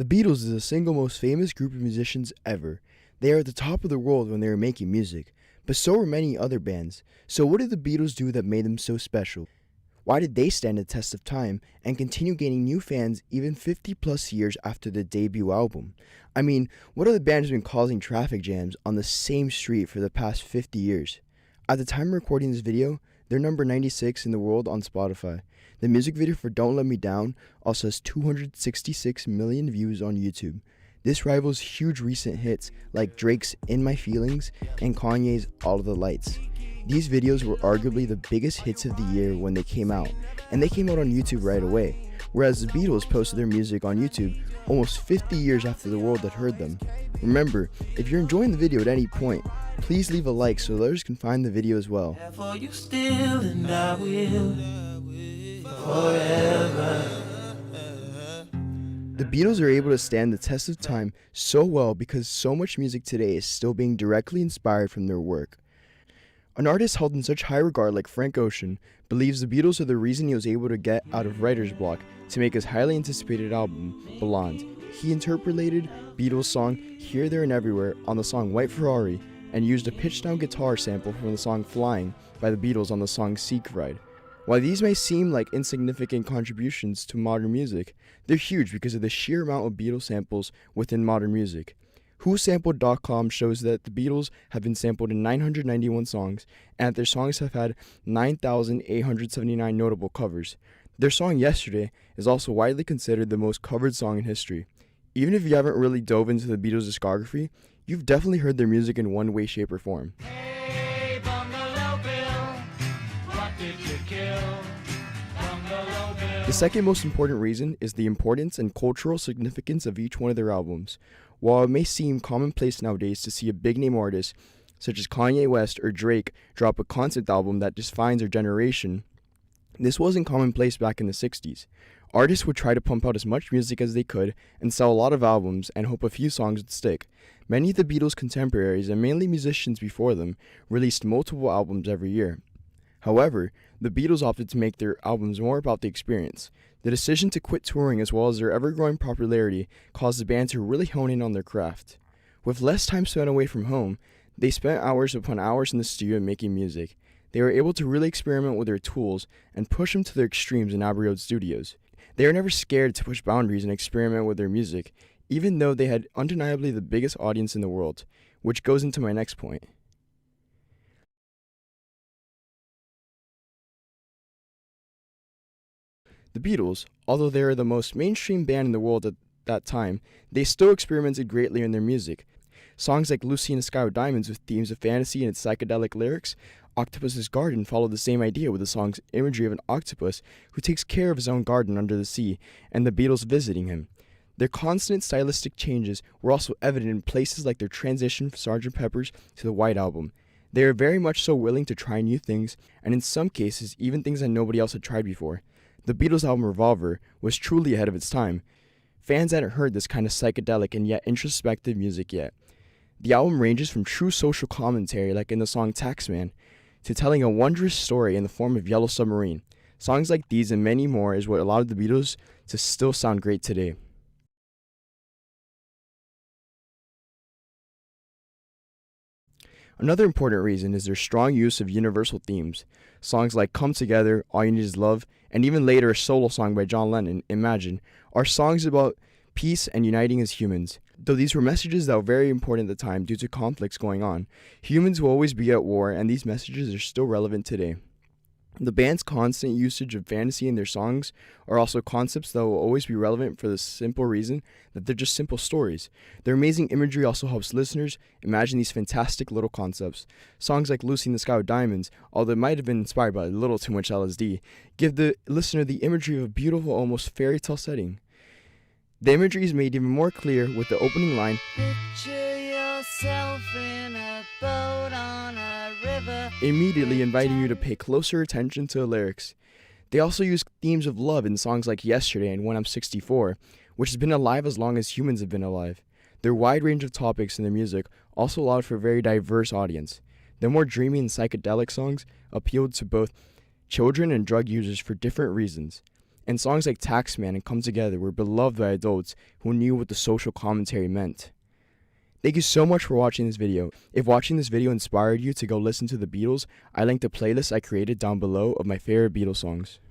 The Beatles is the single most famous group of musicians ever. They are at the top of the world when they were making music, but so were many other bands. So what did the Beatles do that made them so special? Why did they stand the test of time and continue gaining new fans even 50 plus years after the debut album? I mean, what other band has been causing traffic jams on the same street for the past 50 years? At the time of recording this video, they're number 96 in the world on Spotify. The music video for Don't Let Me Down also has 266 million views on YouTube. This rivals huge recent hits like Drake's In My Feelings and Kanye's All of the Lights. These videos were arguably the biggest hits of the year when they came out, and they came out on YouTube right away, whereas the Beatles posted their music on YouTube almost 50 years after the world had heard them. Remember, if you're enjoying the video at any point, please leave a like so others can find the video as well. The Beatles are able to stand the test of time so well because so much music today is still being directly inspired from their work. An artist held in such high regard like Frank Ocean believes the Beatles are the reason he was able to get out of writer's block to make his highly anticipated album, Blonde. He interpolated Beatles' song Here, There and Everywhere on the song White Ferrari and used a pitched-down guitar sample from the song Flying by the Beatles on the song Seek Ride. While these may seem like insignificant contributions to modern music, they're huge because of the sheer amount of Beatles samples within modern music. WhoSampled.com shows that the Beatles have been sampled in 991 songs, and that their songs have had 9,879 notable covers. Their song Yesterday is also widely considered the most covered song in history. Even if you haven't really dove into the Beatles' discography, you've definitely heard their music in one way, shape, or form. Hey, Bungalow Bill, what did you kill? Bungalow Bill. The second most important reason is the importance and cultural significance of each one of their albums. While it may seem commonplace nowadays to see a big-name artist such as Kanye West or Drake drop a concept album that defines their generation, this wasn't commonplace back in the 60s. Artists would try to pump out as much music as they could and sell a lot of albums and hope a few songs would stick. Many of the Beatles' contemporaries, and mainly musicians before them, released multiple albums every year. However, the Beatles opted to make their albums more about the experience. The decision to quit touring as well as their ever-growing popularity caused the band to really hone in on their craft. With less time spent away from home, they spent hours upon hours in the studio making music. They were able to really experiment with their tools and push them to their extremes in Abbey Road Studios. They were never scared to push boundaries and experiment with their music, even though they had undeniably the biggest audience in the world, which goes into my next point. The Beatles, although they are the most mainstream band in the world at that time, they still experimented greatly in their music. Songs like Lucy in the Sky with Diamonds with themes of fantasy and its psychedelic lyrics, Octopus's Garden followed the same idea with the song's imagery of an octopus who takes care of his own garden under the sea, and the Beatles visiting him. Their constant stylistic changes were also evident in places like their transition from Sgt. Pepper's to the White Album. They are very much so willing to try new things, and in some cases, even things that nobody else had tried before. The Beatles' album Revolver was truly ahead of its time. Fans hadn't heard this kind of psychedelic and yet introspective music yet. The album ranges from true social commentary, like in the song Taxman, to telling a wondrous story in the form of Yellow Submarine. Songs like these and many more is what allowed the Beatles to still sound great today. Another important reason is their strong use of universal themes. Songs like Come Together, All You Need Is Love, and even later a solo song by John Lennon, Imagine, are songs about peace and uniting as humans. Though these were messages that were very important at the time due to conflicts going on, humans will always be at war, and these messages are still relevant today. The band's constant usage of fantasy in their songs are also concepts that will always be relevant for the simple reason that they're just simple stories. Their amazing imagery also helps listeners imagine these fantastic little concepts. Songs like Lucy in the Sky with Diamonds, although it might have been inspired by a little too much LSD, give the listener the imagery of a beautiful, almost fairy tale setting. The imagery is made even more clear with the opening line, Picture yourself in a boat on a river. immediately inviting you to pay closer attention to the lyrics. They also use themes of love in songs like Yesterday and When I'm 64, which has been alive as long as humans have been alive. Their wide range of topics in their music also allowed for a very diverse audience. Their more dreamy and psychedelic songs appealed to both children and drug users for different reasons. And songs like Taxman and Come Together were beloved by adults who knew what the social commentary meant. Thank you so much for watching this video. If watching this video inspired you to go listen to the Beatles, I linked a playlist I created down below of my favorite Beatles songs.